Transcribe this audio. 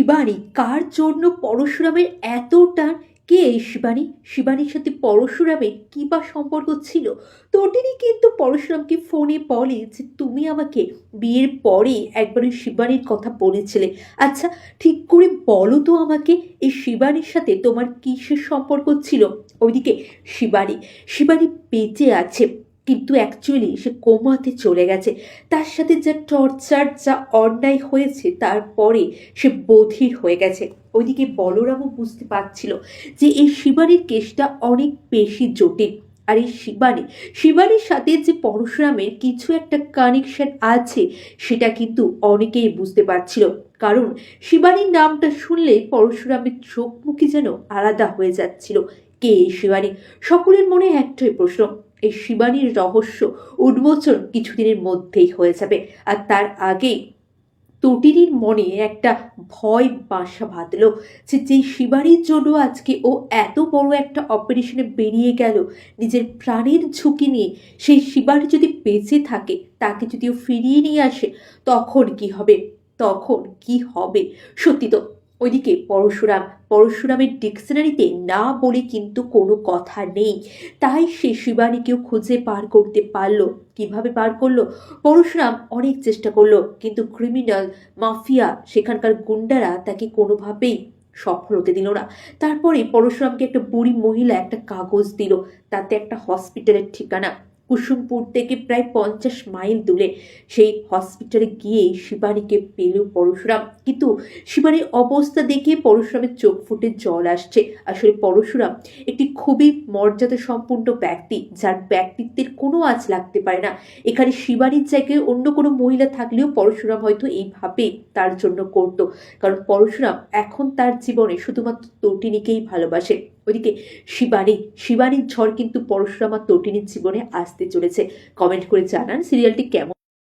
শিবানী, কার জন্য পরশুরামের এত টান? কে এই শিবানী? শিবানীর সাথে পরশুরামের কি বা সম্পর্ক ছিল? তটিনী কিন্তু পরশুরামকে ফোনে বলে যে তুমি আমাকে বিয়ের পরে একবার ওই শিবানীর কথা বলেছিলে। আচ্ছা, ঠিক করে বলো তো আমাকে, এই শিবানীর সাথে তোমার কিসের সম্পর্ক ছিল? ওইদিকে শিবানী শিবানী বেঁচে আছে, কিন্তু অ্যাকচুয়ালি সে কোমাতে চলে গেছে। তার সাথে যা টর্চার, যা অন্যায় হয়েছে, তারপরে সে বধির হয়ে গেছে। ওইদিকে বলরামও বুঝতে পারছিল যে এই শিবানীর কেসটা অনেক বেশি জটিল। আর এই শিবানীর সাথে যে পরশুরামের কিছু একটা কানেকশন আছে, সেটা কিন্তু অনেকেই বুঝতে পারছিল। কারণ শিবানীর নামটা শুনলে পরশুরামের চোখ মুখে যেন আলাদা হয়ে যাচ্ছিল। কে এই শিবানী? সকলের মনে একটাই প্রশ্ন। এই শিবানীর রহস্য উন্মোচন কিছুদিনের মধ্যেই হয়ে যাবে, আর তার আগেই তটিনীর মনে একটা ভয় বাসা বাঁধল যে যেই শিবানীর জন্য আজকে ও এত বড় একটা অপারেশনে বেরিয়ে গেল নিজের প্রাণের ঝুঁকি নিয়ে, সেই শিবানী যদি বেঁচে থাকে, তাকে যদি ও ফিরিয়ে নিয়ে আসে, তখন কি হবে? তখন কি হবে? সত্যি তো। ওইদিকে পরশুরামের ডিকশনারিতে না বলে কিন্তু কোনো কথা নেই। তাই সে শিবানীকেও খুঁজে পার করতে পারলো। কিভাবে পার করলো? পরশুরাম অনেক চেষ্টা করলো, কিন্তু ক্রিমিনাল, মাফিয়া, সেখানকার গুন্ডারা তাকে কোনোভাবেই সফল হতে দিল না। তারপরে পরশুরামকে একটা বুড়ি মহিলা একটা কাগজ দিল, তাতে একটা হসপিটালের ঠিকানা। কুসুমপুর থেকে প্রায় 50 মাইল দূরে সেই হসপিটালে গিয়ে শিবানীকে পেল পরশুরাম। কিন্তু শিবানীর অবস্থা দেখে পরশুরামের চোখ ফুটে জল আসছে। আসলে পরশুরাম একটি খুবই মর্যাদা সম্পূর্ণ ব্যক্তি, যার ব্যক্তিত্বের কোনো আঁচ লাগতে পারে না। এখানে শিবানীর জায়গায় অন্য কোনো মহিলা থাকলেও পরশুরাম হয়তো এইভাবে তার জন্য করত, কারণ পরশুরাম এখন তার জীবনে শুধুমাত্র তটিনীকেই ভালোবাসে। ওইদিকে শিবানীর ঝড় কিন্তু পরশুরাম আর তটিনীর জীবনে আসতে চলেছে। কমেন্ট করে জানান সিরিয়ালটি কেমন।